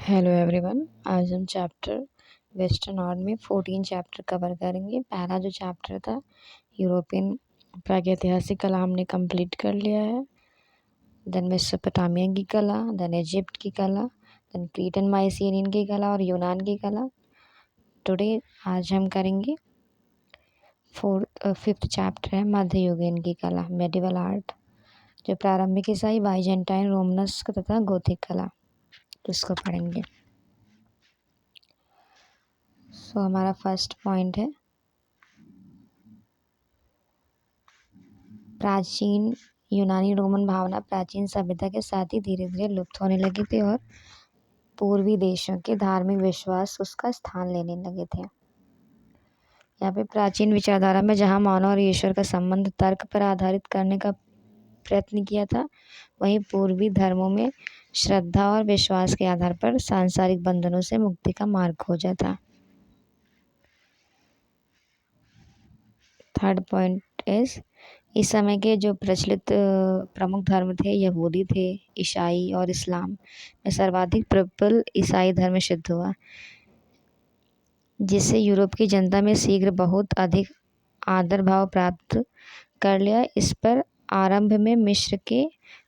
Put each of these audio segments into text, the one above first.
Hello everyone. आज हम chapter western art में 14 चैप्टर कवर करेंगे। पहला जो चैप्टर था यूरोपियन प्रागैतिहासिक कला हमने कंप्लीट कर लिया है। देन मेसोपोटामियन की कला, देन इजिप्ट की कला, देन क्रीटन माइसीनियन की कला और यूनान की कला। टुडे आज हम करेंगे फिफ्थ चैप्टर है मध्ययुगीन की कला, मेडिवल आर्ट, जो प्रारंभिक ईसाई, बाइजेंटाइन, रोमनस्क तथा गोथिक कला, इसको पढ़ेंगे। सो हमारा फर्स्ट पॉइंट है प्राचीन यूनानी रोमन भावना प्राचीन सभ्यता के साथ ही धीरे धीरे लुप्त होने लगी थी और पूर्वी देशों के धार्मिक विश्वास उसका स्थान लेने लगे थे। यहाँ पे प्राचीन विचारधारा में जहाँ मानव और ईश्वर का संबंध तर्क पर आधारित करने का प्रयत्न किया था, वहीं पूर्वी धर्मों में श्रद्धा और विश्वास के आधार पर सांसारिक बंधनों से मुक्ति का मार्ग खोजा था। थर्ड पॉइंट इज इस समय के जो प्रचलित प्रमुख धर्म थे, यहूदी थे, ईसाई और इस्लाम में सर्वाधिक प्रबल ईसाई धर्म सिद्ध हुआ, जिससे यूरोप की जनता में शीघ्र बहुत अधिक आदर भाव प्राप्त कर लिया। इस पर आरंभ में मिस्र के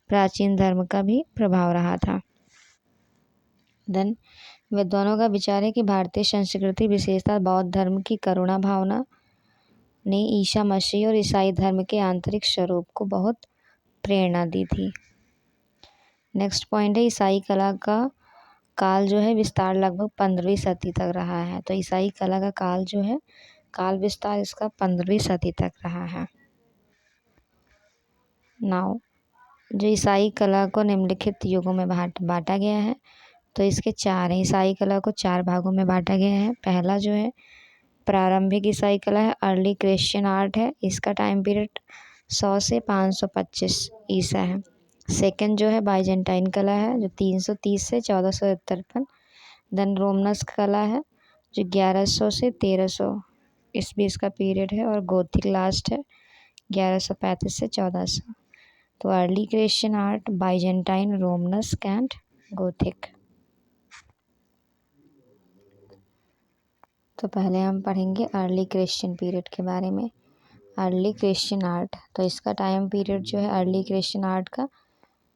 प्राचीन धर्म का भी प्रभाव रहा था। देन विद्वानों का विचार है कि भारतीय संस्कृति विशेषतः बौद्ध धर्म की करुणा भावना ने ईसा मसीह और ईसाई धर्म के आंतरिक स्वरूप को बहुत प्रेरणा दी थी। नेक्स्ट पॉइंट है ईसाई कला का काल जो है विस्तार लगभग 15वीं सदी तक रहा है। तो ईसाई कला का काल जो है काल विस्तार इसका 15वीं सदी तक रहा है। नाउ जो ईसाई कला को निम्नलिखित युगों में बांटा गया है, तो इसके चार हैं। ईसाई कला को 4 भागों में बांटा गया है। पहला जो है प्रारंभिक ईसाई कला है, अर्ली क्रिश्चियन आर्ट है। इसका टाइम पीरियड 100 से 525 ईसा है। सेकंड जो है बाइजेंटाइन कला है, जो 330 से 1453। देन रोमनस्क कला है, जो 1100 से 1300 इस बीच का पीरियड है। और गोथिक लास्ट है 1135 से 1400। तो early Christian art, Byzantine, Romanesque and Gothic. तो पहले हम पढ़ेंगे अर्ली क्रिश्चियन पीरियड के बारे में। अर्ली क्रिश्चियन आर्ट, तो इसका टाइम पीरियड जो है अर्ली क्रिश्चियन आर्ट का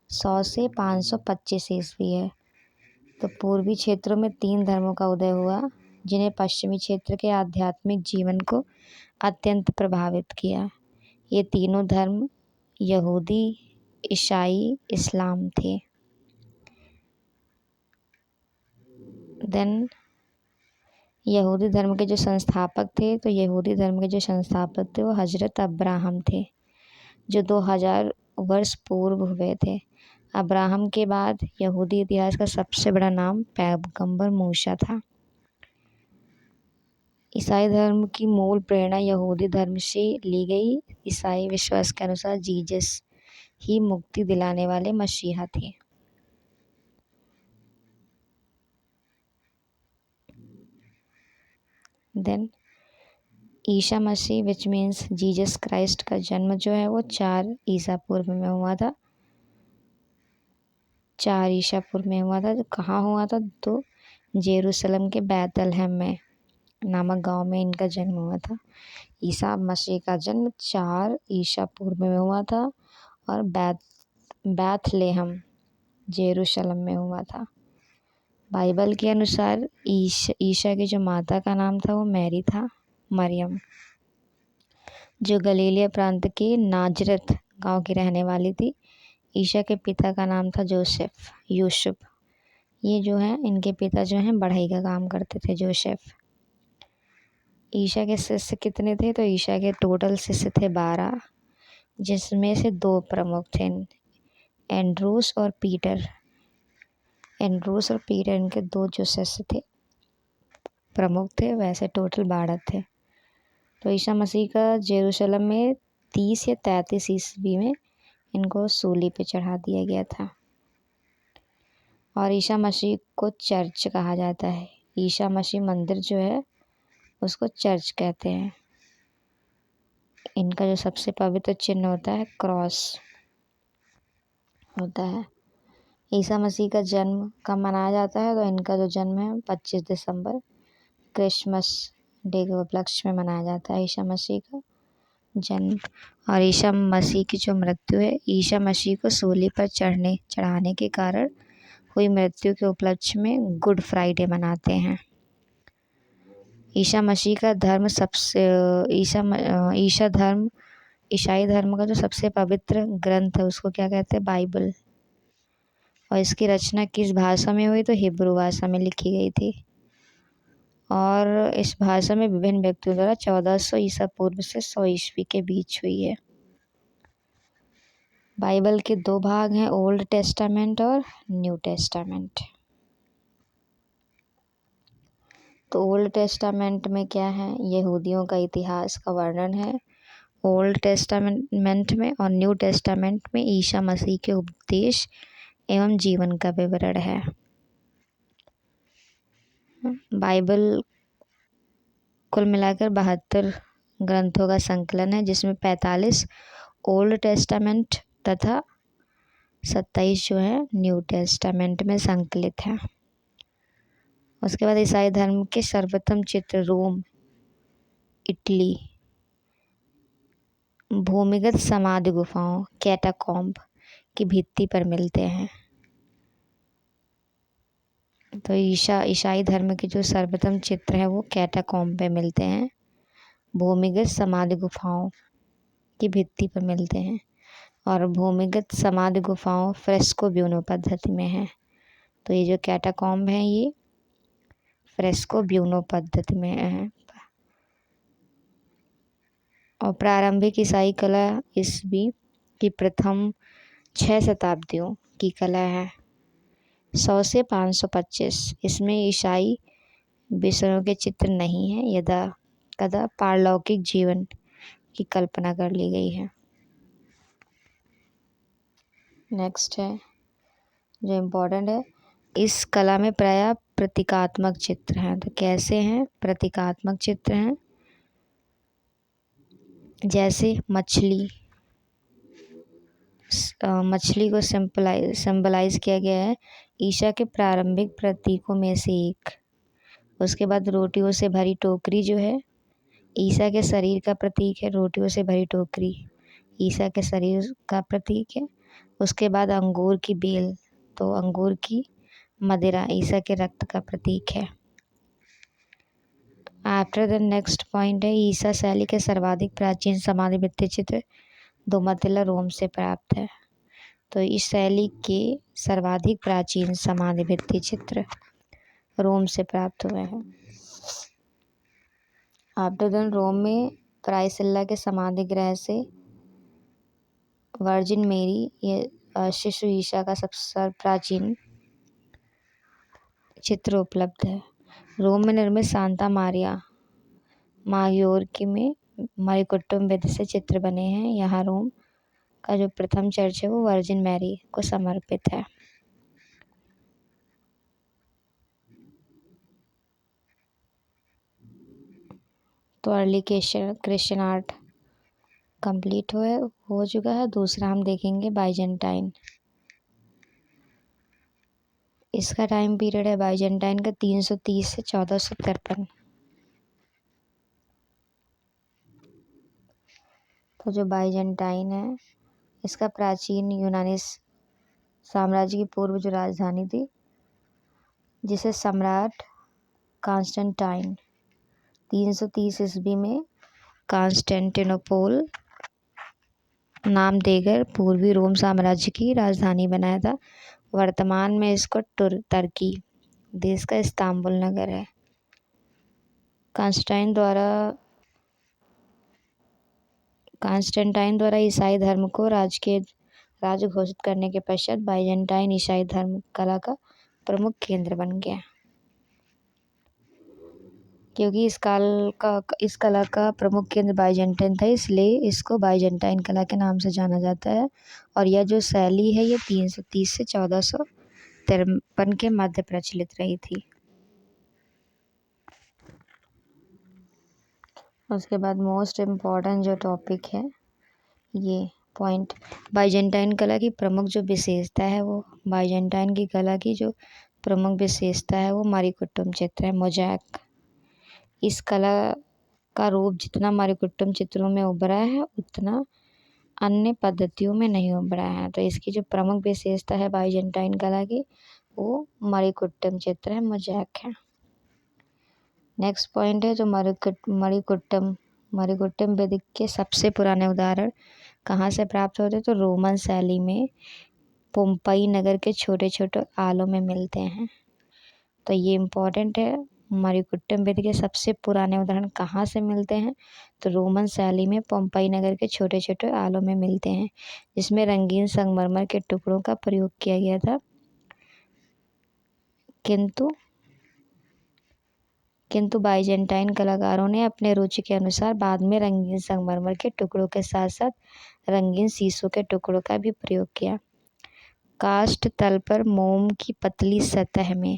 100 से 525 ईस्वी है। तो पूर्वी क्षेत्रों में 3 धर्मों का उदय हुआ, जिन्हें पश्चिमी क्षेत्र के आध्यात्मिक जीवन को अत्यंत प्रभावित किया। ये तीनों धर्म यहूदी, ईसाई, इस्लाम थे। देन यहूदी धर्म के जो संस्थापक थे, तो यहूदी धर्म के जो संस्थापक थे वो हजरत अब्राहम थे, जो 2000 वर्ष पूर्व हुए थे। अब्राहम के बाद यहूदी इतिहास का सबसे बड़ा नाम पैगंबर मूसा था। ईसाई धर्म की मूल प्रेरणा यहूदी धर्म से ली गई। ईसाई विश्वास के अनुसार जीसस ही मुक्ति दिलाने वाले मसीहा थे। देन ईसा मसीह विच मीन्स जीसस क्राइस्ट का जन्म जो है वो 4 ईसा पूर्व में हुआ था। 4 ईसा पूर्व में हुआ था। तो कहाँ हुआ था? तो जेरूशलम के बैतलहम में नामक गांव में इनका जन्म हुआ था। ईसा मसीह का जन्म 4 ईसा पूर्व में हुआ था और बैथलेहम जेरूशलम में हुआ था। बाइबल के अनुसार ईसा की जो माता का नाम था वो मैरी था, मरियम, जो गलीलिया प्रांत के नाजरत गांव की रहने वाली थी। ईसा के पिता का नाम था यूसुफ। ये जो है इनके पिता जो हैं बढ़ई का काम करते थे, जोसेफ। ईसा के शिष्य कितने थे? तो ईसा के टोटल शिष्य थे 12, जिसमें से 2 प्रमुख थे, एंड्रूस और पीटर। एंड्रूस और पीटर इनके 2 जो शिष्य थे प्रमुख थे, वैसे टोटल 12 थे। तो ईसा मसीह का जेरूशलम में 30 या 33 ईस्वी में इनको सूली पे चढ़ा दिया गया था। और ईसा मसीह को चर्च कहा जाता है। ईसा मसीह मंदिर जो है उसको चर्च कहते हैं। इनका जो सबसे पवित्र चिन्ह होता है क्रॉस होता है। ईसा मसीह का जन्म कब मनाया जाता है? तो इनका जो जन्म है 25 दिसंबर क्रिसमस डे के उपलक्ष्य में मनाया जाता है ईसा मसीह का जन्म। और ईसा मसीह की जो मृत्यु है, ईसा मसीह को सूली पर चढ़ाने के कारण हुई मृत्यु के उपलक्ष्य में गुड फ्राइडे मनाते हैं। ईसा मसीह का धर्म सबसे ईसाई धर्म का जो सबसे पवित्र ग्रंथ है उसको क्या कहते हैं? बाइबल। और इसकी रचना किस भाषा में हुई? तो हिब्रू भाषा में लिखी गई थी। और इस भाषा में विभिन्न व्यक्तियों द्वारा 1400 ईसा पूर्व से 100 ईस्वी के बीच हुई है। बाइबल के 2 भाग हैं, ओल्ड टेस्टामेंट और न्यू टेस्टामेंट। तो ओल्ड टेस्टामेंट में क्या है? यहूदियों का इतिहास का वर्णन है ओल्ड टेस्टामेंट में, और न्यू टेस्टामेंट में ईसा मसीह के उपदेश एवं जीवन का विवरण है। बाइबल कुल मिलाकर 72 ग्रंथों का संकलन है, जिसमें 45 ओल्ड टेस्टामेंट तथा 27 जो है न्यू टेस्टामेंट में संकलित है। उसके बाद ईसाई धर्म के सर्वप्रथम चित्र रोम, इटली भूमिगत समाधि गुफाओं कैटाकॉम्ब की भित्ति पर मिलते हैं। तो ईसाई धर्म के जो सर्वप्रथम चित्र है वो कैटाकॉम्ब पे मिलते हैं, भूमिगत समाधि गुफाओं की भित्ति पर मिलते हैं। और भूमिगत समाधि गुफाओं फ्रेस्को ब्यूनो पद्धति में है। तो ये जो कैटाकॉम्ब है ये फ्रेस्को ब्यूनो पद्धति में है। और प्रारंभिक ईसाई कला ईस्वी की प्रथम 6 शताब्दियों की कला है, 100 से 525। इसमें ईसाई विषयों के चित्र नहीं है, यदा कदा पारलौकिक जीवन की कल्पना कर ली गई है। नेक्स्ट है जो इम्पोर्टेंट है, इस कला में प्रायः प्रतीकात्मक चित्र हैं। तो कैसे हैं? प्रतीकात्मक चित्र हैं, जैसे मछली को सिंबलाइज किया गया है ईसा के प्रारंभिक प्रतीकों में से एक। उसके बाद रोटियों से भरी टोकरी जो है ईसा के शरीर का प्रतीक है, रोटियों से भरी टोकरी ईसा के शरीर का प्रतीक है। उसके बाद अंगूर की बेल, तो अंगूर की मदिरा ईसा के रक्त का प्रतीक है। आफ्टर द नेक्स्ट पॉइंट है ईसा शैली के सर्वाधिक प्राचीन समाधि भित्ति चित्र दोमितिला रोम से प्राप्त है। तो इस शैली के सर्वाधिक प्राचीन समाधि भित्ति चित्र रोम से प्राप्त हुए हैं। आफ्टर द रोम में प्राइसिल्ला के समाधि गृह से वर्जिन मेरी ये शिशु ईसा का सबसे प्राचीन चित्र उपलब्ध है। रोम में निर्मित सांता मारिया माग्योर में मरिकुट्टुम विधि से चित्र बने हैं। यहाँ रोम का जो प्रथम चर्च है वो वर्जिन मैरी को समर्पित है। तो अर्ली क्रिश्चियन आर्ट कंप्लीट हो चुका है। दूसरा हम देखेंगे बाइजेंटाइन। इसका टाइम पीरियड है बाइजेंटाइन का 330 से 1453। तो जो बाइजेंटाइन है इसका प्राचीन यूनानी साम्राज्य की पूर्व जो राजधानी थी, जिसे सम्राट कॉन्स्टेंटाइन 330 ईस्वी में कॉन्स्टेंटिनोपल नाम देकर पूर्वी रोम साम्राज्य की राजधानी बनाया था। वर्तमान में इसको तुर्की देश का इस्तांबुल नगर है। कॉन्स्टेंटाइन द्वारा ईसाई धर्म को राज्य घोषित करने के पश्चात बाइजेंटाइन ईसाई धर्म कला का प्रमुख केंद्र बन गया। क्योंकि इस कला का प्रमुख केंद्र बाइजेंटाइन था, इसलिए इसको बाइजेंटाइन कला के नाम से जाना जाता है। और यह जो शैली है ये 330 से 1453 के मध्य प्रचलित रही थी। उसके बाद मोस्ट इम्पॉर्टेंट जो टॉपिक है ये पॉइंट, बाइजेंटाइन कला की प्रमुख जो विशेषता है वो, बाइजेंटाइन की कला की जो प्रमुख विशेषता है वो मणिकुट्टम चित्र है, मोज़ैक। इस कला का रूप जितना मणिकुट्टम चित्रों में उभरा है उतना अन्य पद्धतियों में नहीं उभरा है। तो इसकी जो प्रमुख विशेषता है बाइजेंटाइन कला की वो मणिकुट्टम चित्र है, मोज़ैक है। नेक्स्ट पॉइंट है जो मणिकुट्टम वेदिक के सबसे पुराने उदाहरण कहाँ से प्राप्त होते हैं, तो रोमन शैली में पोम्पई नगर के छोटे छोटे आलों में मिलते हैं। तो ये इम्पोर्टेंट है, मणिकुट्टम वेदिक के सबसे पुराने उदाहरण कहाँ से मिलते हैं, तो रोमन शैली में पोम्पई नगर के छोटे छोटे आलों में मिलते हैं, जिसमें रंगीन संगमरमर के टुकड़ों का प्रयोग किया गया था। किंतु बाइजेंटाइन कलाकारों ने अपने रुचि के अनुसार बाद में रंगीन संगमरमर के टुकड़ों के साथ साथ रंगीन शीशों के टुकड़ों का भी प्रयोग किया। कास्ट तल पर मोम की पतली सतह में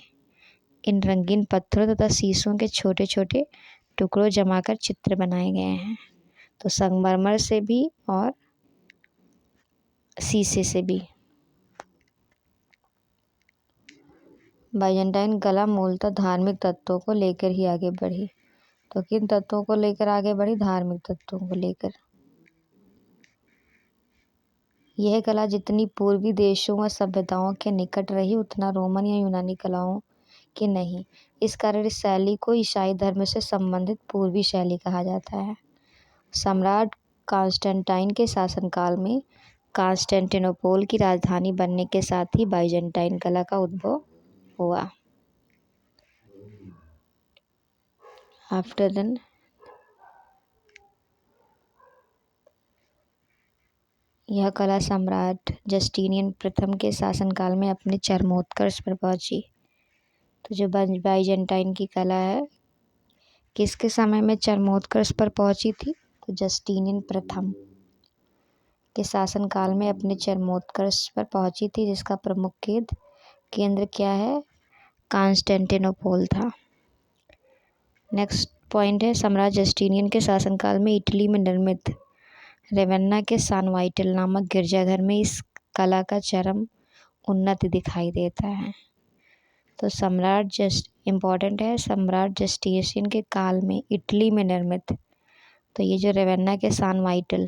इन रंगीन पत्थरों तथा शीशों के छोटे छोटे टुकड़ों जमाकर चित्र बनाए गए हैं। तो संगमरमर से भी और शीशे से भी। बाइजेंटाइन कला मूलतः धार्मिक तत्वों को लेकर ही आगे बढ़ी। तो किन तत्वों को लेकर आगे बढ़ी, धार्मिक तत्वों को लेकर। यह कला जितनी पूर्वी देशों व सभ्यताओं के निकट रही उतना रोमन या यूनानी कलाओं की नहीं। इस कारण इस शैली को ईसाई धर्म से संबंधित पूर्वी शैली कहा जाता है। सम्राट कॉन्स्टेंटाइन के शासनकाल में कॉन्स्टेंटिनोपल की राजधानी बनने के साथ ही बाइजेंटाइन कला का उद्भव हुआ। आफ्टर देन यह कला सम्राट जस्टिनियन प्रथम के शासनकाल में अपने चरमोत्कर्ष पर पहुंची। तो जो बाइजेंटाइन की कला है किसके समय में चरमोत्कर्ष पर पहुंची थी, तो जस्टिनियन प्रथम के शासनकाल में अपने चरमोत्कर्ष पर पहुंची थी, जिसका प्रमुख केंद्र क्या है, कॉन्स्टेंटिनोपल था। नेक्स्ट पॉइंट है, सम्राट जस्टिनियन के शासनकाल में इटली में निर्मित रेवेन्ना के सान वाइटल नामक गिरजाघर में इस कला का चरम उन्नति दिखाई देता है। तो इम्पोर्टेंट है, सम्राट जस्टिनियन के काल में इटली में निर्मित, तो ये जो रेवेन्ना के सान वाइटल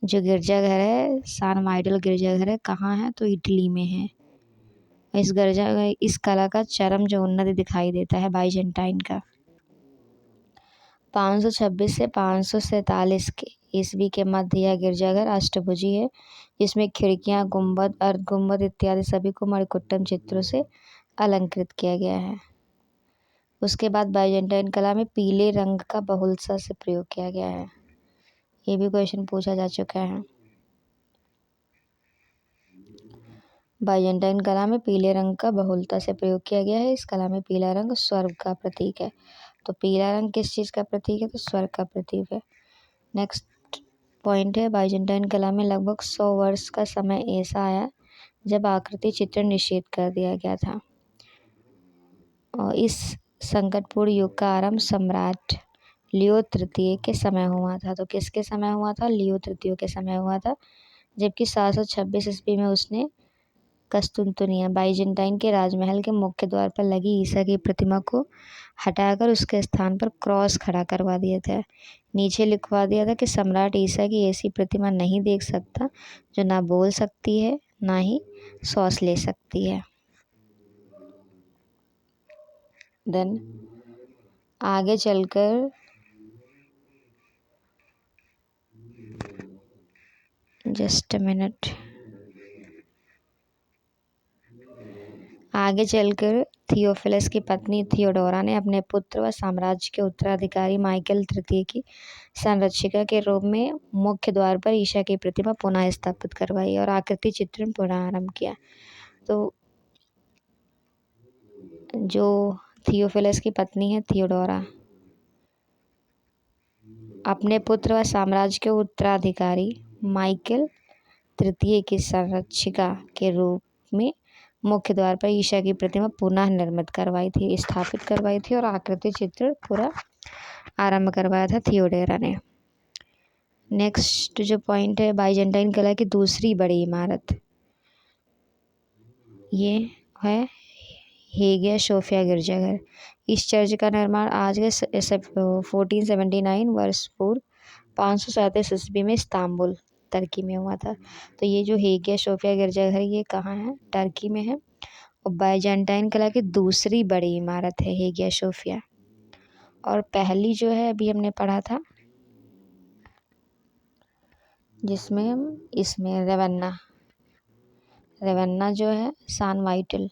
जो गिरजाघर है, सान वाइटल गिरजाघर है, कहाँ है, तो इटली में है। इस कला का चरम जो उन्नति दिखाई देता है बाइजेंटाइन का। 526 से 547 के ईस्वी के मध्य यह गिरजाघर अष्टभुजी है, जिसमें खिड़कियां, गुंबद, अर्धगुंबद इत्यादि सभी को मणिकुट्टम चित्रों से अलंकृत किया गया है। उसके बाद बाइजेंटाइन कला में पीले रंग का बहुलता से प्रयोग किया गया है। ये भी क्वेश्चन पूछा जा चुका है। बाइजेंटाइन कला में पीले रंग का बहुलता से प्रयोग किया गया है। इस कला में पीला रंग स्वर्ग का प्रतीक है। तो पीला रंग किस चीज़ का प्रतीक है, तो स्वर्ग का प्रतीक है। नेक्स्ट पॉइंट है, बाइजेंटाइन कला में लगभग 100 वर्ष का समय ऐसा आया जब आकृति चित्र निषेध कर दिया गया था। और इस संकटपूर्ण युग का आरंभ सम्राट लियो तृतीय के समय हुआ था। तो किसके समय हुआ था, लियो तृतीय के समय हुआ था, जबकि 726 ईस्वी में उसने कस्तुंतनिया बाइजेंटाइन के राजमहल के मुख्य द्वार पर लगी ईसा की प्रतिमा को हटाकर उसके स्थान पर क्रॉस खड़ा करवा दिया था। नीचे लिखवा दिया था कि सम्राट ईसा की ऐसी प्रतिमा नहीं देख सकता जो ना बोल सकती है ना ही सांस ले सकती है। देन आगे चलकर जस्ट अ मिनट, आगे चलकर थियोफिलस की पत्नी थियोडोरा ने अपने पुत्र व साम्राज्य के उत्तराधिकारी माइकल तृतीय की संरक्षिका के रूप में मुख्य द्वार पर ईसा की प्रतिमा पुनः स्थापित करवाई और आकृति चित्रण पुनः आरंभ किया। तो जो थियोफिलस की पत्नी है थियोडोरा अपने पुत्र व साम्राज्य के उत्तराधिकारी माइकल तृतीय की संरक्षिका के रूप में मुख्य द्वार पर ईसा की प्रतिमा पुनः निर्मित करवाई थी, स्थापित करवाई थी और आकृति चित्र पूरा आरंभ करवाया था थियोडोरा ने। नेक्स्ट जो पॉइंट है, बाइजेंटाइन कला की दूसरी बड़ी इमारत, ये है हेगिया सोफिया गिरजाघर। इस चर्च का निर्माण आज के 1479 वर्ष पूर्व 537 ईस्वी में इस्तांबुल तुर्की में हुआ था। तो ये जो हेगिया सोफिया गिरजाघर ये कहाँ है? टर्की में है। और बाइजेंटाइन कला की दूसरी बड़ी इमारत है हेगिया सोफिया। और पहली जो है अभी हमने पढ़ा था, जिसमें हम इसमें रेवन्ना जो है सान वाइटल,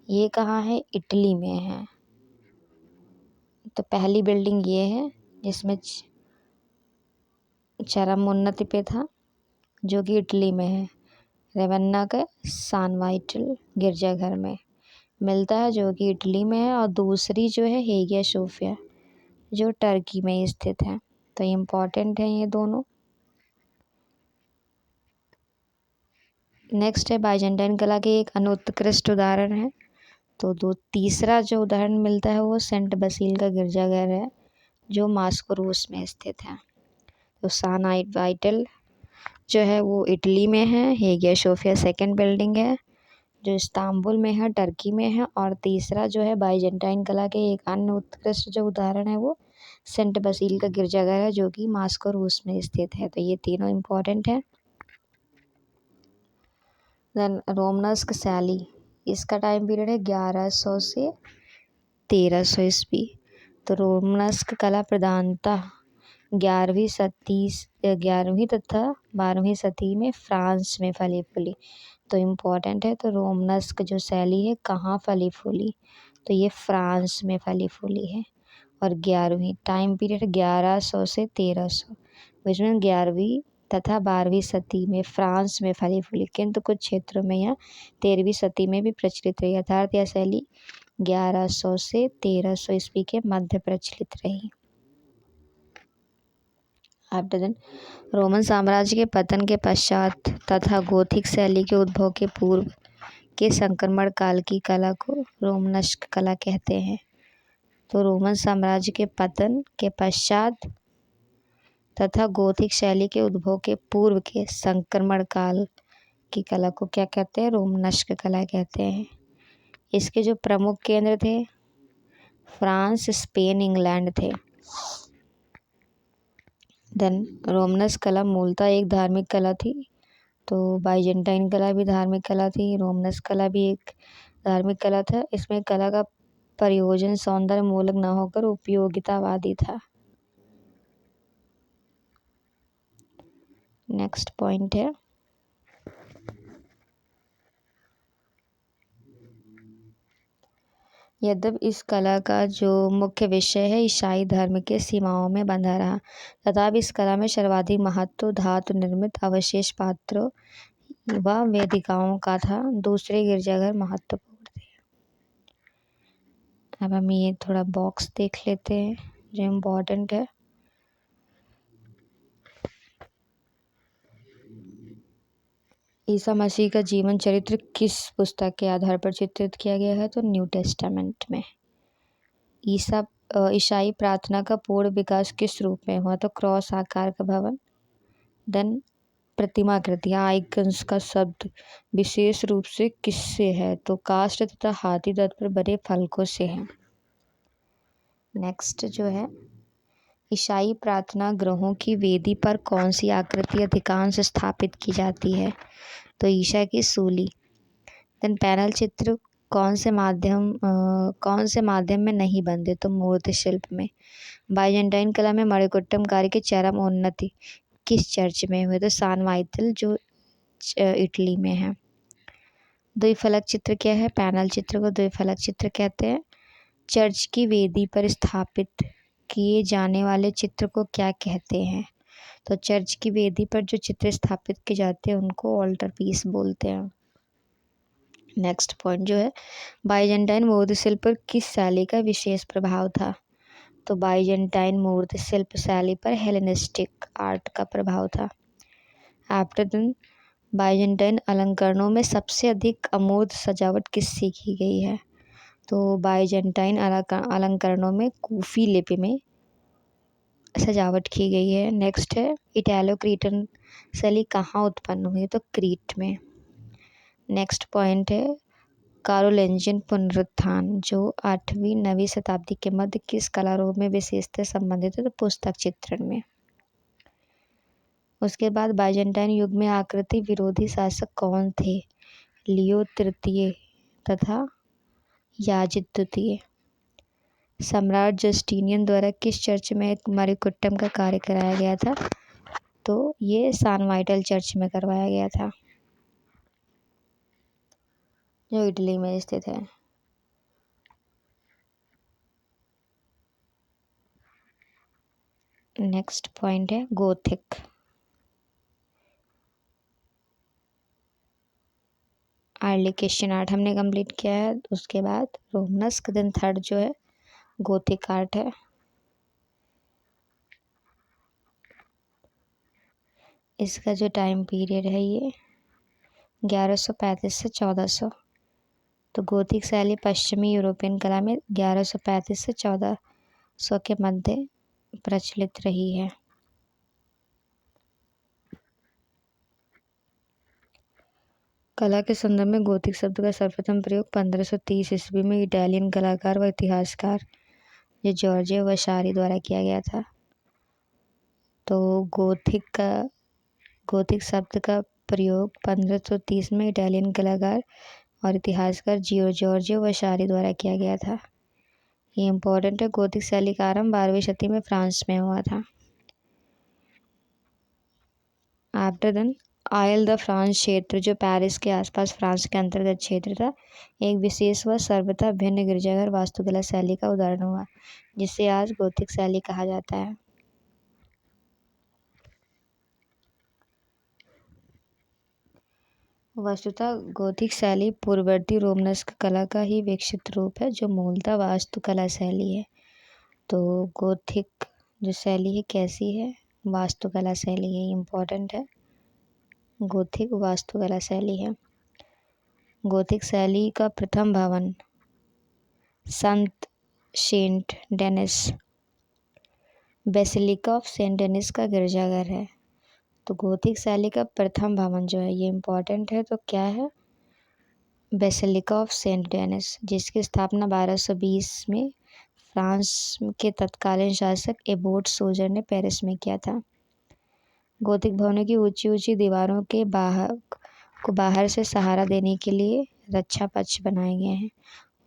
ये कहाँ है? इटली में है। तो पहली बिल्डिंग ये है जिसमें चरमोन्नति पे था, जो कि इटली में है, रेवन्ना के सान वाइटल गिरजाघर में मिलता है, जो कि इटली में है। और दूसरी जो है हेगिया सोफिया, जो टर्की में स्थित है। तो इम्पॉर्टेंट है ये दोनों। नेक्स्ट है बाइजेंटाइन कला के एक अन्य उत्कृष्ट उदाहरण है। तो तीसरा जो उदाहरण मिलता है वो सेंट बसील का गिरजाघर है, जो मॉस्को रूस में स्थित है। तो सान वाइटल जो है वो इटली में है, हेगिया सोफिया सेकंड बिल्डिंग है जो इस्तांबुल में है, टर्की में है। और तीसरा जो है बाइजेंटाइन कला के एक अन्य उत्कृष्ट जो उदाहरण है वो सेंट बसील का गिरजाघर है, जो कि मॉस्को रूस में स्थित है। तो ये तीनों इम्पोर्टेंट है। देन रोमनस्क शैली, इसका टाइम पीरियड है 1100 से 1300 ईस्वी। तो रोमनस्क कला प्रधानतः 11वीं तथा 12वीं सदी में फ्रांस में फली फूली। तो इम्पोर्टेंट है। तो रोमनस्क जो शैली है कहाँ फली फूली? तो ये फ्रांस में फली फूली है। और 11वीं टाइम पीरियड 1100 से 1300, इसमें 11वीं तथा 12वीं सदी में फ्रांस में फली फूली, किंतु कुछ क्षेत्रों में यह 13वीं सदी में भी प्रचलित रही। अर्थात यह शैली 1100 से 1300 ईस्वी के मध्य प्रचलित रही। आफ्टर देन रोमन साम्राज्य के पतन के पश्चात तथा गोथिक शैली के उद्भव के पूर्व के संक्रमण काल की कला को रोमनस्क कला कहते हैं। तो रोमन साम्राज्य के पतन के पश्चात तथा गोथिक शैली के उद्भव के पूर्व के संक्रमण काल की कला को क्या कहते हैं? रोमनस्क कला कहते हैं। इसके जो प्रमुख केंद्र थे फ्रांस, स्पेन, इंग्लैंड थे। देन रोमनस्क कला मूलतः एक धार्मिक कला थी। तो बाइजेंटाइन कला भी धार्मिक कला थी, रोमनस्क कला भी एक धार्मिक कला था। इसमें कला का प्रयोजन सौंदर्य मूलक न होकर उपयोगितावादी था। नेक्स्ट पॉइंट है यद्यपि इस कला का जो मुख्य विषय है ईसाई धर्म के सीमाओं में बंधा रहा, तथापि इस कला में सर्वाधिक महत्व धातु निर्मित अवशेष पात्रों व वेदिकाओं का था। दूसरे गिरजाघर महत्वपूर्ण थे। अब हम ये थोड़ा बॉक्स देख लेते हैं जो इम्पोर्टेंट है। ईसा मसीह का जीवन चरित्र किस पुस्तक के आधार पर चित्रित किया गया है? तो न्यू टेस्टामेंट में। ईसाई प्रार्थना का पूर्ण विकास किस रूप में हुआ? तो क्रॉस आकार का भवन। देन प्रतिमाकृति, आइकन्स का शब्द विशेष रूप से किससे है? तो काष्ठ तथा हाथी दांत पर बने फलकों से है। नेक्स्ट जो है ईसाई प्रार्थना गृहों की वेदी पर कौन सी आकृति अधिकांश स्थापित की जाती है? तो ईसा की सूली। देन पैनल चित्र कौन से माध्यम में नहीं बनते? तो मूर्ति शिल्प में। बाइजेंटाइन कला में मणिकुट्टम कार्य की चरम उन्नति किस चर्च में हुए? तो सान वाइटल जो इटली में है। द्विफलक चित्र क्या है? पैनल चित्र को द्विफलक चित्र कहते हैं। चर्च की वेदी पर स्थापित किए जाने वाले चित्र को क्या कहते हैं? तो चर्च की वेदी पर जो चित्र स्थापित किए जाते हैं उनको ऑल्टर पीस बोलते हैं। नेक्स्ट पॉइंट जो है बाइजेंटाइन मूर्ति शिल्प पर किस शैली का विशेष प्रभाव था? तो बाइजेंटाइन मूर्ति शिल्प शैली पर हेलेनिस्टिक आर्ट का प्रभाव था। आफ्टर देन बाइजेंटाइन अलंकरणों में सबसे अधिक अमूर्त सजावट किससे की गई है? तो बाइजेंटाइन अलंकरणों में कूफी लिपि में सजावट की गई है। नेक्स्ट है इटैलो क्रीटन शैली कहाँ उत्पन्न हुई, तो क्रीट में। नेक्स्ट पॉइंट है कारोलिंजियन पुनरुत्थान जो 8वीं-9वीं शताब्दी के मध्य किस कला रूप में विशेषतः संबंधित है, तो पुस्तक चित्रण में। उसके बाद बाइजेंटाइन युग में आकृति विरोधी शासक कौन थे, लियो तृतीय तथा याजिद द्वितीय। सम्राट जस्टिनियन द्वारा किस चर्च में मरिकुट्टम का कार्य कराया गया था, तो ये सान वाइटल चर्च में करवाया गया था जो इटली में स्थित है। नेक्स्ट पॉइंट है गोथिक। अर्ली क्रिश्चियन आर्ट हमने कंप्लीट किया है। उसके बाद रोमनस्क देन थर्ड जो है गोथिक आर्ट है। इसका जो टाइम पीरियड है ये 1135 से 1400। तो गोथिक शैली पश्चिमी यूरोपियन कला में 1135 से 1400 के मध्य प्रचलित रही है। कला के संदर्भ में गोथिक शब्द का सर्वप्रथम प्रयोग 1530 ईस्वी में इटालियन कलाकार व इतिहासकार जो जॉर्जियो वसारी द्वारा किया गया था। तो गोथिक शब्द का प्रयोग 1530 में इटालियन कलाकार और इतिहासकार जॉर्जियो वसारी द्वारा किया गया था। ये इम्पोर्टेंट है। गोथिक शैली का आरंभ 12वीं शताब्दी में फ्रांस में हुआ था। After then Ile de France क्षेत्र जो पेरिस के आसपास फ्रांस के अंतर्गत क्षेत्र था, एक विशेष व सर्वथा भिन्न गिरजाघर वास्तुकला शैली का उदाहरण हुआ जिसे आज गोथिक शैली कहा जाता है। वस्तुतः गोथिक शैली पूर्ववर्ती रोमनस्क कला का ही विकसित रूप है जो मूलतः वास्तुकला शैली है। तो गोथिक जो शैली है कैसी है, वास्तुकला शैली है, इम्पोर्टेंट है। गोथिक वास्तुकला शैली है। गोथिक शैली का प्रथम भवन संत Saint Denis Basilica of Saint Denis का गिरजाघर है। तो गोथिक शैली का प्रथम भवन जो है ये इम्पोर्टेंट है। तो क्या है, बेसिलिका ऑफ सेंट डेनिस, जिसकी स्थापना 1220 में फ्रांस के तत्कालीन शासक एबोट सोजर ने पेरिस में किया था। गोथिक भवनों की ऊंची ऊंची दीवारों के बाहर से सहारा देने के लिए रक्षा पक्ष बनाए गए हैं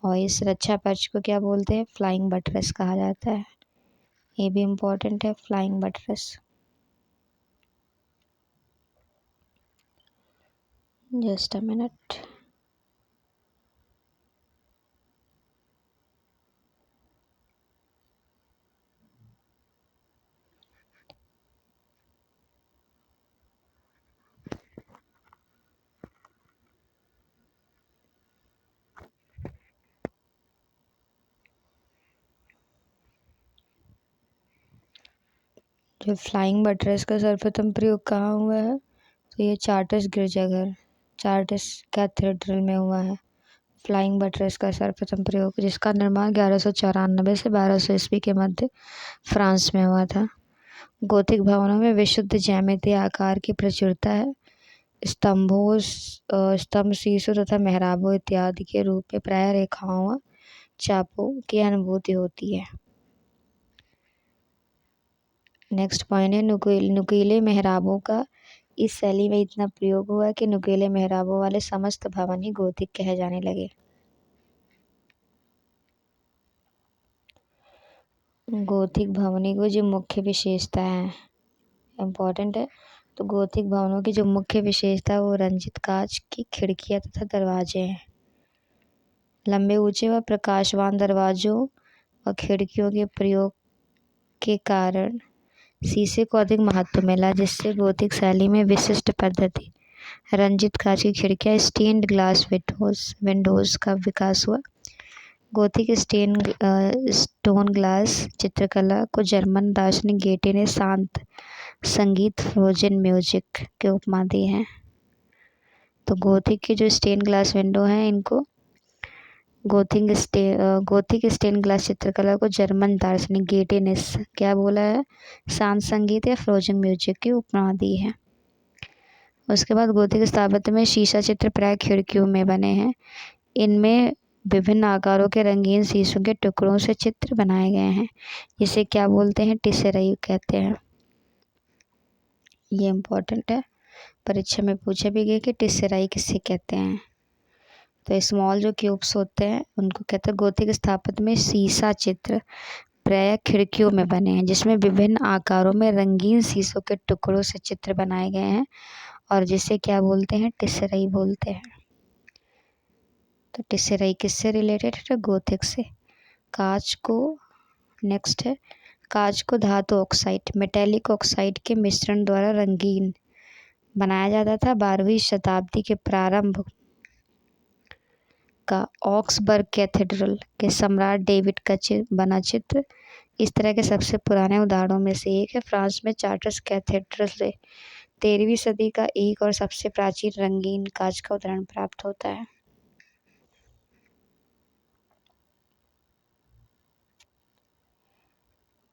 और इस रक्षा पक्ष को क्या बोलते हैं, फ्लाइंग बटरेस कहा जाता है। ये भी इम्पोर्टेंट है, flying buttress. Just a minute. जो फ्लाइंग बटरेस का सर्वप्रथम प्रयोग कहाँ हुआ है, तो ये चार्टर्स गिरजाघर, चार्टर्स कैथेड्रल में हुआ है फ्लाइंग बटरेस का सर्वप्रथम प्रयोग, जिसका निर्माण 1194 से 1200 ईस्वी के मध्य फ्रांस में हुआ था। गोथिक भवनों में विशुद्ध ज्यामितीय आकार की प्रचुरता है। स्तंभ, शीशों तथा मेहराबों इत्यादि के रूप में प्राय रेखाओं व चापों की अनुभूति होती है। नेक्स्ट पॉइंट है नुकीले मेहराबों का इस शैली में इतना प्रयोग हुआ कि नुकीले मेहराबों वाले समस्त भवन ही गोथिक कहे जाने लगे। गोथिक भवनों की जो मुख्य विशेषता है, इम्पोर्टेंट है। तो गोथिक भवनों की जो मुख्य विशेषता है वो रंजित कांच की खिड़कियां तथा दरवाजे हैं। लंबे ऊंचे व प्रकाशवान दरवाजों व खिड़कियों के प्रयोग के कारण शीशे को अधिक महत्व मिला, जिससे गोथिक शैली में विशिष्ट पद्धति रंजित कांच की खिड़कियां स्टेन्ड ग्लास विंडोज का विकास हुआ। गोथिक स्टोन ग्लास चित्रकला को जर्मन दार्शनिक गेटे ने शांत संगीत फ्रोजन म्यूजिक के उपमा दी है। तो गोथिक की जो स्टेन ग्लास विंडो हैं इनको गोथिक स्टेन ग्लास चित्रकला को जर्मन दार्शनिक गेटे ने क्या बोला है? शांत संगीत या फ्रोजन म्यूजिक की उपमा दी है। उसके बाद गोथिक स्थापत्य में शीशा चित्र प्राय खिड़कियों में बने हैं। इनमें विभिन्न आकारों के रंगीन शीशों के टुकड़ों से चित्र बनाए गए हैं, जिसे क्या बोलते हैं? टिसराई कहते हैं। ये इम्पोर्टेंट है, परीक्षा में पूछा भी गया कि टिसराई किसे कहते हैं। तो स्मॉल जो क्यूब्स होते हैं उनको कहते हैं। गोथिक स्थापत्य में शीशा चित्र प्राय खिड़कियों में बने हैं, जिसमें विभिन्न आकारों में रंगीन शीशों के टुकड़ों से चित्र बनाए गए हैं और जिसे क्या बोलते हैं? टिसराई बोलते हैं। तो टिसराई किससे रिलेटेड है? गोथिक से। कांच को नेक्स्ट है, कांच को धातु ऑक्साइड मेटेलिक ऑक्साइड के मिश्रण द्वारा रंगीन बनाया जाता था। 12वीं शताब्दी के प्रारंभ का ऑक्सबर्ग कैथेड्रल के सम्राट डेविड का बना चित्र इस तरह के सबसे पुराने उदाहरणों में से एक है। फ्रांस में चार्ट्रेस कैथेड्रल से 13वीं सदी का एक और सबसे प्राचीन रंगीन कांच का उदाहरण प्राप्त होता है।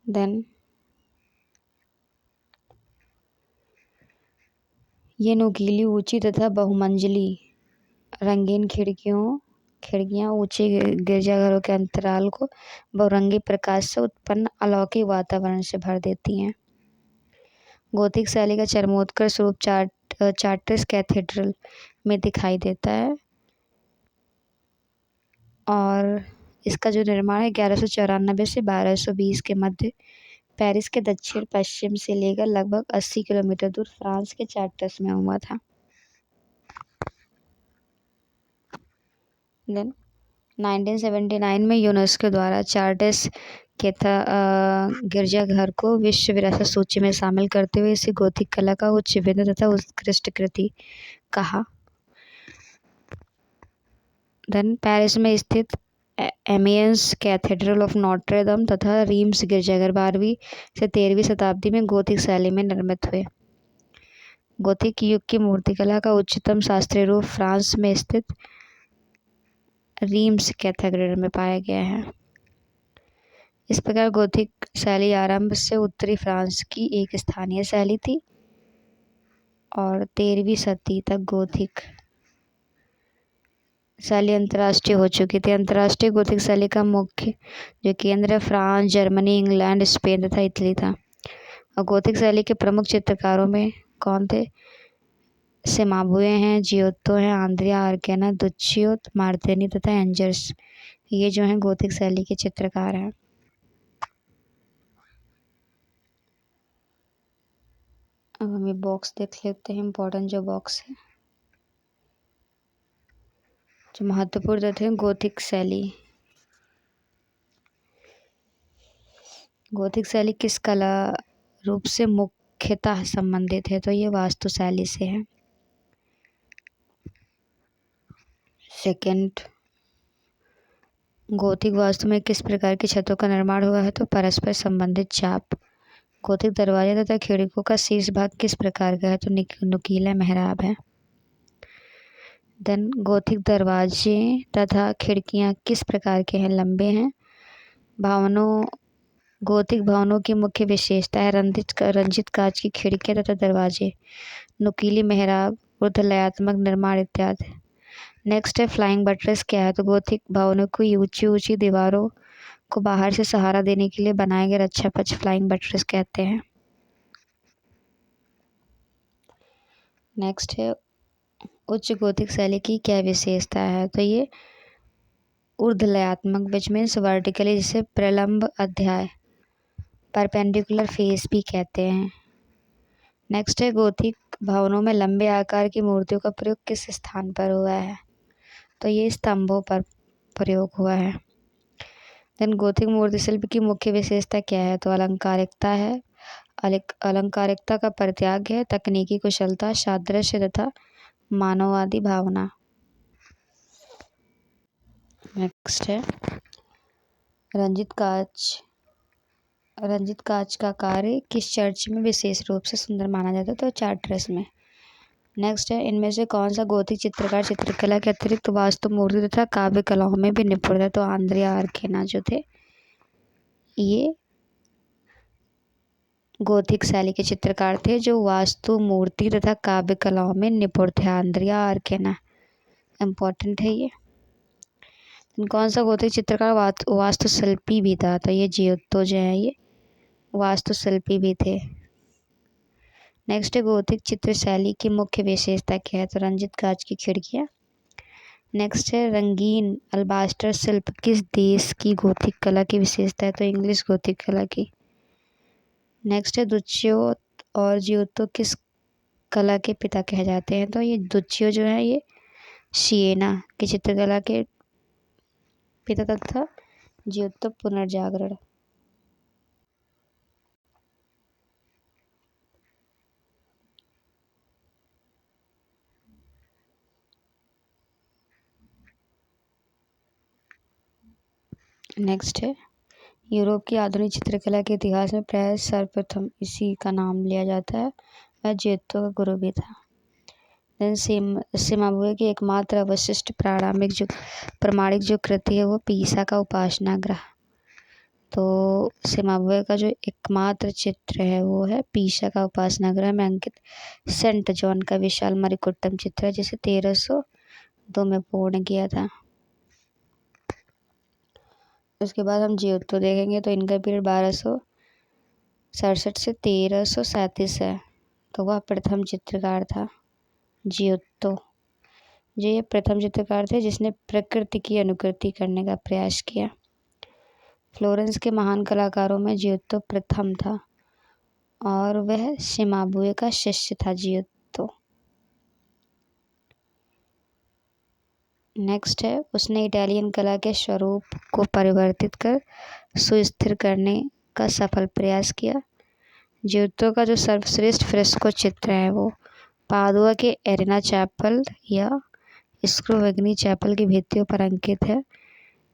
देन ये नुकीली, ऊंची तथा बहुमंजिली रंगीन खिड़कियां ऊंचे गिरजाघरों के अंतराल को बहुरंगी प्रकाश से उत्पन्न अलौकिक वातावरण से भर देती हैं। गोथिक शैली का चरमोत्कर्ष स्वरूप चार्ट्रेस कैथेड्रल में दिखाई देता है और इसका जो निर्माण है 1194 से 1220 के मध्य पेरिस के दक्षिण पश्चिम से लेकर लगभग 80 किलोमीटर दूर फ्रांस के चार्ट्रेस में हुआ था। देन 1979 में यूनेस्को द्वारा चार्ट्रेस के गिरजाघर को विश्व विरासत सूची में शामिल करते हुए इसे गोथिक कला का उच्च विभिन्न तथा उत्कृष्ट कृति कहा। देन पेरिस में स्थित एमियंस कैथेड्रल ऑफ नोट्रे दम तथा रीम्स गिरजाघर 12वीं से 13वीं शताब्दी में गोथिक शैली में निर्मित हुए। गोथिक युग की मूर्तिकला का उच्चतम शास्त्रीय रूप फ्रांस में स्थित रीम्स कैथेड्रल में पाया गया है। इस प्रकार गोथिक शैली आरंभ से उत्तरी फ्रांस की एक स्थानीय शैली थी और 13वीं सदी तक गोथिक शैली अंतर्राष्ट्रीय हो चुकी थी। अंतर्राष्ट्रीय गोथिक शैली का मुख्य जो केंद्र है फ्रांस, जर्मनी, इंग्लैंड, स्पेन तथा इटली था। और गोथिक शैली के प्रमुख चित्रकारों में कौन थे? सिमाबुए हैं, जियोत्तो हैं, आंद्रिया आर्केना, दुच्चियो मार्तेनी तथा एंजर्स। ये जो हैं गोथिक शैली के चित्रकार हैं। अब हम ये बॉक्स देख लेते हैं, इम्पोर्टेंट जो बॉक्स है, जो महत्वपूर्ण तथ्य हैं। गोथिक शैली किस कला रूप से मुख्यतः संबंधित है? तो ये वास्तु शैली से है। सेकंड, गोथिक वास्तु में किस प्रकार की छतों का निर्माण हुआ है? तो परस्पर संबंधित चाप। गोथिक दरवाजे तथा खिड़कियों का शीर्ष भाग किस प्रकार का है? तो नुकीला मेहराब है। देन गोथिक दरवाजे तथा खिड़कियां किस प्रकार के हैं? लंबे हैं। गोथिक भवनों की मुख्य विशेषता है रंजित कांच की खिड़कियां तथा दरवाजे, नुकीली मेहराब, ऊर्ध्वलयात्मक निर्माण इत्यादि। नेक्स्ट है फ्लाइंग बटरेस क्या है? तो गोथिक भवनों की ऊंची ऊंची दीवारों को बाहर से सहारा देने के लिए बनाए गए रक्षा कवच फ्लाइंग बटरेस कहते हैं। नेक्स्ट है उच्च गोथिक शैली की क्या विशेषता है? तो ये ऊर्ध्वलयात्मक विच मीन्स वर्टिकली, जिसे प्रलंब अध्याय परपेंडिकुलर फेस भी कहते हैं। नेक्स्ट है गोथिक भवनों में लंबे आकार की मूर्तियों का प्रयोग किस स्थान पर हुआ है? तो ये स्तंभों पर प्रयोग हुआ है। देन गोथिक मूर्ति शिल्प की मुख्य विशेषता क्या है? तो अलंकारिकता है। अलंकारिकता का परित्याग है, तकनीकी कुशलता, सादृश्य तथा मानववादी भावना। नेक्स्ट है रंजित कांच का कार्य किस चर्च में विशेष रूप से सुंदर माना जाता है? तो चार्ट्रेस में। नेक्स्ट है, इनमें से कौन सा गोथिक चित्रकार चित्रकला के अतिरिक्त वास्तु मूर्ति तथा काव्य कलाओं में भी निपुण था? तो आंद्रिया आर्केना जो थे ये गोथिक शैली के चित्रकार थे जो वास्तु मूर्ति तथा काव्य कलाओं में निपुण थे। आंद्रिया आर्केना इम्पोर्टेंट है ये। कौन सा गोथिक चित्रकार वास्तुशिल्पी भी था? तो ये जियोत्तो जो है ये वास्तुशिल्पी भी थे। नेक्स्ट है, गोथिक चित्र शैली की मुख्य विशेषता क्या है? तो रंजित कांच की खिड़कियाँ। नेक्स्ट है, रंगीन अल्बास्टर शिल्प किस देश की गोथिक कला की विशेषता है? तो इंग्लिश गोथिक कला की। नेक्स्ट है, दुच्चियो और जियोत्तो किस कला के पिता कहे जाते हैं? तो ये दुच्चियो जो है ये सिएना की चित्रकला के पिता तथा जियोत्तो पुनर्जागरण। नेक्स्ट है, यूरोप की आधुनिक चित्रकला के इतिहास में प्राय सर्वप्रथम इसी का नाम लिया जाता है। वह जियोत्तो का गुरु भी था। देन सिम्बाब्वे की एकमात्र अवशिष्ट प्रमाणिक जो कृति है वो पीसा का उपासना गृह। तो सिम्बाब्वे का जो एकमात्र चित्र है वो है पीसा का उपासना गृह में अंकित सेंट जॉन का विशाल मरिकुट्टम चित्र है जिसे 1302 में पूर्ण किया था। उसके बाद हम जियोत्तो देखेंगे तो इनका पीरियड 1267 से 1337 है। तो वह प्रथम चित्रकार था जियोत्तो। जो ये प्रथम चित्रकार थे जिसने प्रकृति की अनुकृति करने का प्रयास किया। फ्लोरेंस के महान कलाकारों में जियोत्तो प्रथम था और वह सिम्बाब्वे का शिष्य था जियोत्तो। नेक्स्ट है, उसने इटालियन कला के स्वरूप को परिवर्तित कर सुस्थिर करने का सफल प्रयास किया। जियोत्तो का जो सर्वश्रेष्ठ फ्रेस्को चित्र है वो पादुआ के एरिना चैपल या स्क्रोवेगनी चैपल की भित्तियों पर अंकित है।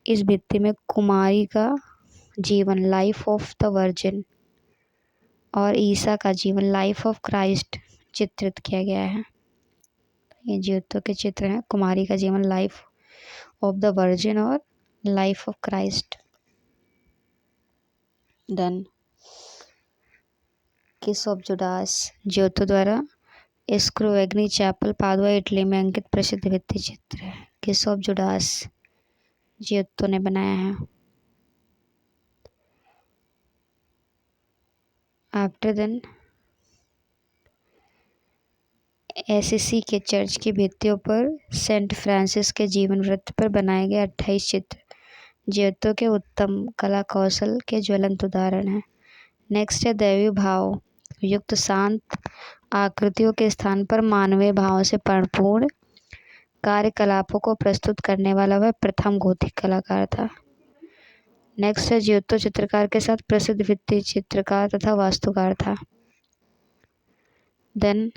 इस भित्ति में कुमारी का जीवन लाइफ ऑफ द वर्जिन और ईसा का जीवन लाइफ ऑफ क्राइस्ट चित्रित किया गया है। ये जियोत्तो के चित्र हैं, कुमारी का जीवन लाइफ ऑफ द वर्जिन और life of Christ. Then kiss of Judas Giotto द्वारा स्क्रोवेगनी चैपल पादुआ इटली में अंकित प्रसिद्ध भित्ति चित्र है। किस ऑफ जुडास जियोत्तो ने बनाया है। आफ्टर देन एसिसी के चर्च की भित्तियों पर सेंट फ्रांसिस के जीवन वृत्त पर बनाए गए 28 चित्र जियोत्तो के उत्तम कला कौशल के ज्वलंत उदाहरण हैं। नेक्स्ट है, दैवीय भाव युक्त शांत आकृतियों के स्थान पर मानवीय भावों से परिपूर्ण कार्यकलापों को प्रस्तुत करने वाला वह प्रथम गोथिक कलाकार था। नेक्स्ट है, जियोत्तो चित्रकार के साथ प्रसिद्ध भित्ति चित्रकार तथा वास्तुकार था। देन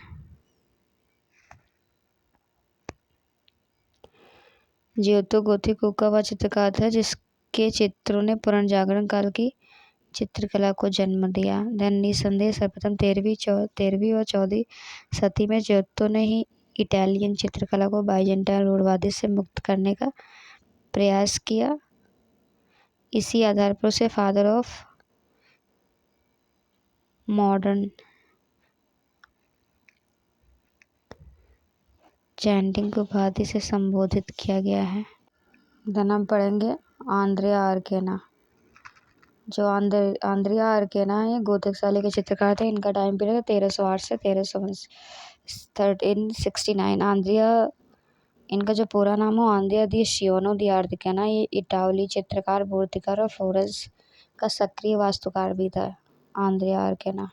जियोत्तो गोथिक युग का वह चित्रकार था जिसके चित्रों ने पुनर्जागरण काल की चित्रकला को जन्म दिया। देन निसंदेह सर्वप्रथम 13वीं और 14वीं सदी में जियोत्तो ने ही इटालियन चित्रकला को बाइजेंटाइन रूढ़वादी से मुक्त करने का प्रयास किया। इसी आधार पर उसे फादर ऑफ मॉडर्न चैंटिंग की उपाधि से संबोधित किया गया है। देन हम पढ़ेंगे आंद्रिया आर्केना। जो आंद्रिया आर्केना है गोथिक शैली के चित्रकार थे। इनका टाइम पीरियड 1308 से 1369। आंद्रिया, इनका जो पूरा नाम हो आंद्रिया दी शियोनो दी आर्केना, ये इटावली चित्रकार मूर्तिकार और फ्लोरेंस का सक्रिय वास्तुकार भी था। आंद्रिया आर्केना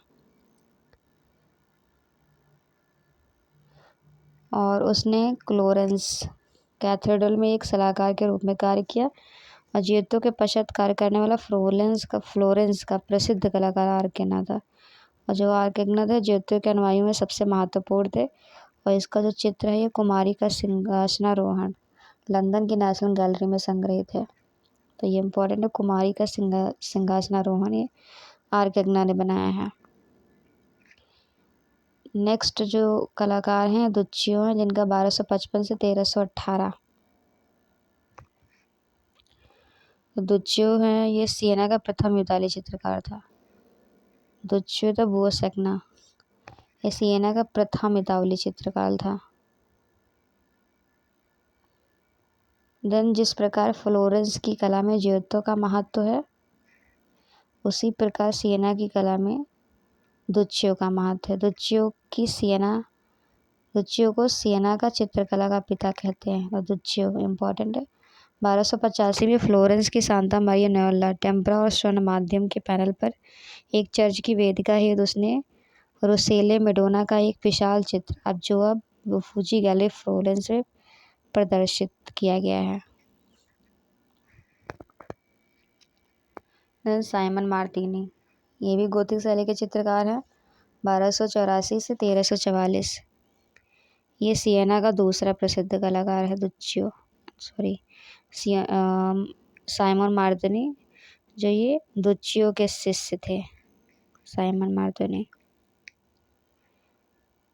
और उसने फ्लोरेंस कैथेड्रल में एक सलाहकार के रूप में कार्य किया और जियोत्तो के पश्चात कार्य करने वाला फ्लोरेंस का प्रसिद्ध कलाकार आर्केना था। और जो आर्केना थे जियोत्तो के अनुयायियों में सबसे महत्वपूर्ण थे। और इसका जो चित्र है ये कुमारी का सिंहासनारोहण लंदन की नेशनल गैलरी में संग्रहित है। तो ये इम्पोर्टेंट है, कुमारी का सिंहासनारोहण ये आर्केना ने बनाया है। नेक्स्ट जो कलाकार हैं दुच्चियो हैं, जिनका 1255 से 1318। तो दुच्चियो हैं, ये सिएना का प्रथम इताली चित्रकार था। दुच्चियो द बुओसेग्ना, ये सिएना का प्रथम इताली चित्रकार था। देन जिस प्रकार फ्लोरेंस की कला में जियोत्तो का महत्व है, उसी प्रकार सिएना की कला में दुच्चियो का महत्व है। दुच्चियो को सिएना का चित्रकला का पिता कहते हैं। तो दुच्चियो इम्पोर्टेंट है। 1285 में फ्लोरेंस की सांता मारिया नोएल्ला टेम्परा और स्वर्ण माध्यम के पैनल पर एक चर्च की वेदिका हेतु उसने रोसेले मेडोना का एक विशाल चित्र अब ऊफिजी गैलरी फ्लोरेंस में प्रदर्शित किया गया है। साइमन मार्टिनी, ये भी गोथिक शैली के चित्रकार हैं। 1284 से 1344। ये सिएना का दूसरा प्रसिद्ध कलाकार है। साइमन मार्टिनी, जो ये दुच्चियो के शिष्य थे। साइमन मार्टिनी,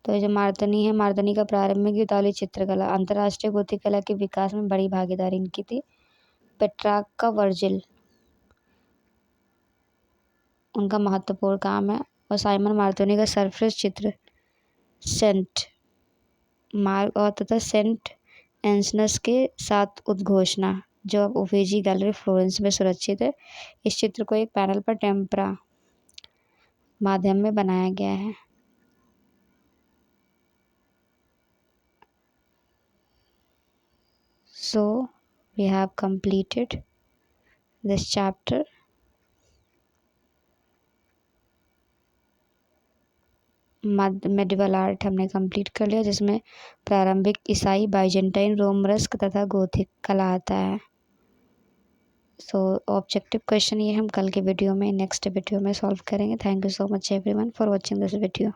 तो जो मार्टिनी है, मार्टिनी का प्रारंभिक इताली चित्रकला अंतर्राष्ट्रीय गोथिक कला के विकास में बड़ी भागीदारी इनकी थी। पेट्रार्क का वर्जिल उनका महत्वपूर्ण काम है। और साइमन मार्टिनी का सरफेस चित्र सेंट मार्क और तथा सेंट एंसनस के साथ उद्घोषणा, जो अब ऊफिजी गैलरी फ्लोरेंस में सुरक्षित है। इस चित्र को एक पैनल पर टेम्परा माध्यम में बनाया गया है। So we have completed this chapter. Medieval art हमने कंप्लीट कर लिया, जिसमें प्रारंभिक ईसाई, बाइजेंटाइन, रोमरस्क तथा गोथिक कला आता है। सो ऑब्जेक्टिव क्वेश्चन ये हम कल के वीडियो में नेक्स्ट वीडियो में सॉल्व करेंगे। Thank you so much everyone for watching this video.